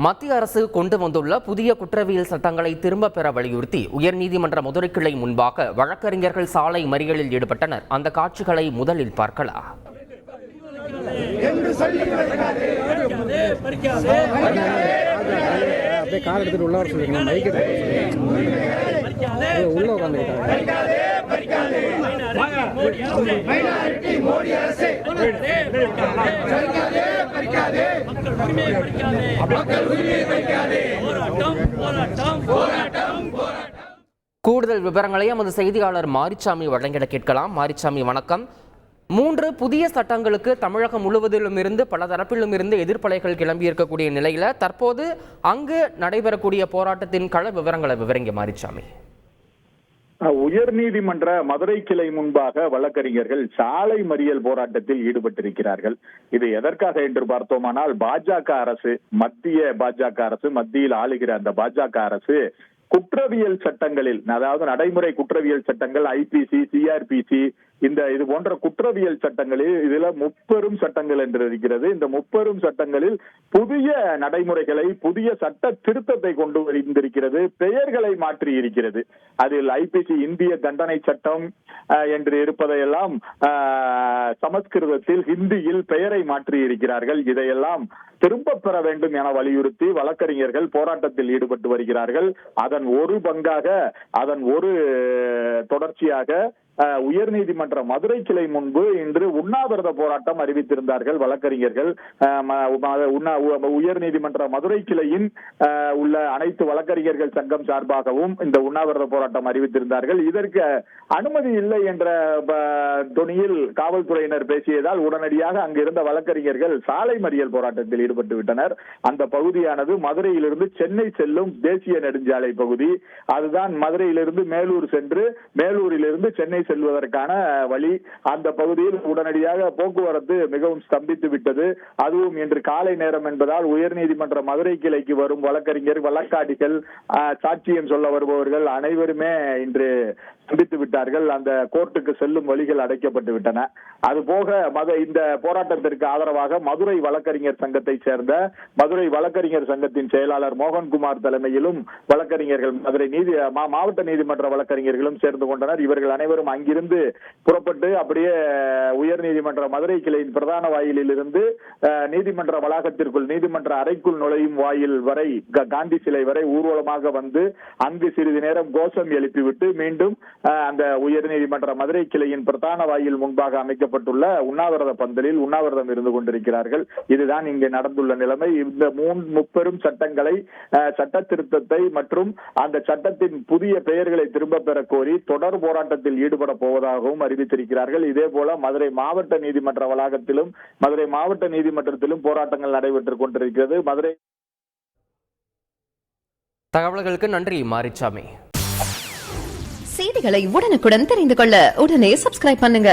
மத்திய அரசு கொண்டு வந்துள்ள புதிய குற்றவியல் சட்டங்களை திரும்ப பெற வலியுறுத்தி உயர்நீதிமன்ற மதுரை கிளை முன்பாக வழக்கறிஞர்கள் சாலை மறியலில் ஈடுபட்டனர். அந்த காட்சிகளை முதலில் பார்க்கலாம். கூடுதல் விவரங்களை எமது செய்தியாளர் மாரிச்சாமி வழங்கிட கேட்கலாம். மாரிச்சாமி, வணக்கம். 3 புதிய சட்டங்களுக்கு தமிழகம் முழுவதிலும் இருந்து பல தரப்பிலும் இருந்து எதிர்ப்பலைகள் கிளம்பி இருக்கக்கூடிய நிலையில தற்போது அங்கு நடைபெறக்கூடிய போராட்டத்தின் கள விவரங்களை விவரிங்க மாரிச்சாமி. உயர்நீதிமன்ற மதுரை கிளை முன்பாக வழக்கறிஞர்கள் சாலை மறியல் போராட்டத்தில் ஈடுபட்டிருக்கிறார்கள். இது எதற்காக என்று பார்த்தோமானால், பாஜக அரசு, மத்தியில் ஆளுகிற அந்த பாஜக அரசு குற்றவியல் சட்டங்களில், அதாவது நடைமுறை குற்றவியல் சட்டங்கள், ஐபிசி, சிஆர்பிசி, இது போன்ற குற்றவியல் சட்டங்களில் இதுல முப்பெரும் சட்டங்கள் என்று இருக்கிறது. இந்த முப்பெரும் சட்டங்களில் புதிய நடைமுறைகளை, புதிய சட்ட திருத்தத்தை கொண்டு வந்திருக்கிறது. பெயர்களை மாற்றி இருக்கிறது. அதில் ஐபிசி இந்திய தண்டனை சட்டம் என்று இருப்பதையெல்லாம் சமஸ்கிருதத்தில், ஹிந்தியில் பெயரை மாற்றி இருக்கிறார்கள். இதையெல்லாம் திரும்ப பெற வேண்டும் என வலியுறுத்தி வழக்கறிஞர்கள் போராட்டத்தில் ஈடுபட்டு வருகிறார்கள். அதன் ஒரு தொடர்ச்சியாக உயர்நீதிமன்ற மதுரை கிளை முன்பு இன்று உண்ணாவிரத போராட்டம் அறிவித்திருந்தார்கள் வழக்கறிஞர்கள். உயர்நீதிமன்ற மதுரை கிளையின் உள்ள அனைத்து வழக்கறிஞர்கள் சங்கம் சார்பாகவும் இந்த உண்ணாவிரத போராட்டம் அறிவித்திருந்தார்கள். இதற்கு அனுமதி இல்லை என்ற தொனியில் காவல்துறையினர் பேசியதால் உடனடியாக அங்கிருந்த வழக்கறிஞர்கள் சாலை மறியல் போராட்டத்தில் ஈடுபட்டு விட்டனர். அந்த பகுதியானது மதுரையிலிருந்து சென்னை செல்லும் தேசிய நெடுஞ்சாலை பகுதி. அதுதான் மதுரையிலிருந்து மேலூர் சென்று மேலூரிலிருந்து சென்னை செல்வதற்கான வழி. அந்த பகுதியில் உடனடியாக போக்குவரத்து மிகவும் ஸ்தம்பித்து விட்டது. அதுவும் இன்று காலை நேரம் என்பதால் உயர்நீதிமன்ற மதுரை கிளைக்கு வரும் வழக்கறிஞர், வழக்காடிகள், சாட்சியம் சொல்ல வருபவர்கள் அனைவருமே இன்று ஸ்தம்பித்து விட்டார்கள். அந்த கோர்ட்டுக்கு செல்லும் வழிகள் அடைக்கப்பட்டு விட்டன. அதுபோக இந்த போராட்டத்திற்கு ஆதரவாக மதுரை வழக்கறிஞர் சங்கத்தை சேர்ந்த மதுரை வழக்கறிஞர் சங்கத்தின் செயலாளர் மோகன்குமார் தலைமையிலும் வழக்கறிஞர்கள், மதுரை மாவட்ட நீதிமன்ற வழக்கறிஞர்களும் சேர்ந்து கொண்டனர். இவர்கள் அனைவரும் அங்கிருந்து புறப்பட்டு அப்படியே உயர்நீதிமன்ற மதுரை கிளையின் பிரதான வாயிலில் இருந்து நீதிமன்ற வளாகத்திற்குள், நீதிமன்ற அறைக்குள் நுழையும் வாயில் வரை, காந்தி சிலை வரை ஊர்வலமாக வந்து அங்கு சிறிது நேரம் கோஷம் எழுப்பிவிட்டு மீண்டும் அந்த உயர்நீதிமன்ற மதுரை கிளையின் பிரதான வாயில் முன்பாக அமைக்கப்பட்டுள்ள உண்ணாவிரத பந்தலில் உண்ணாவிரதம் இருந்து கொண்டிருக்கிறார்கள். இதுதான் இங்கு நடந்துள்ள நிலைமை. இந்த முப்பெரும் சட்டங்களை, சட்ட திருத்தத்தை மற்றும் அந்த சட்டத்தின் புதிய பெயர்களை திரும்ப பெற கோரி தொடர் போராட்டத்தில் ஈடுபட போவதாகவும் அறிவித்திருக்கிறார்கள். இதே போல மதுரை மாவட்ட நீதிமன்ற வளாகத்திலும், மதுரை மாவட்ட நீதிமன்றத்திலும் போராட்டங்கள் நடைபெற்றுக் கொண்டிருக்கிறது. மதுரை தகவல்களுக்கு நன்றி மாரிச்சாமி. செய்திகளை உடனுக்குடன் தெரிந்து கொள்ள உடனே சப்ஸ்கிரைப் பண்ணுங்க.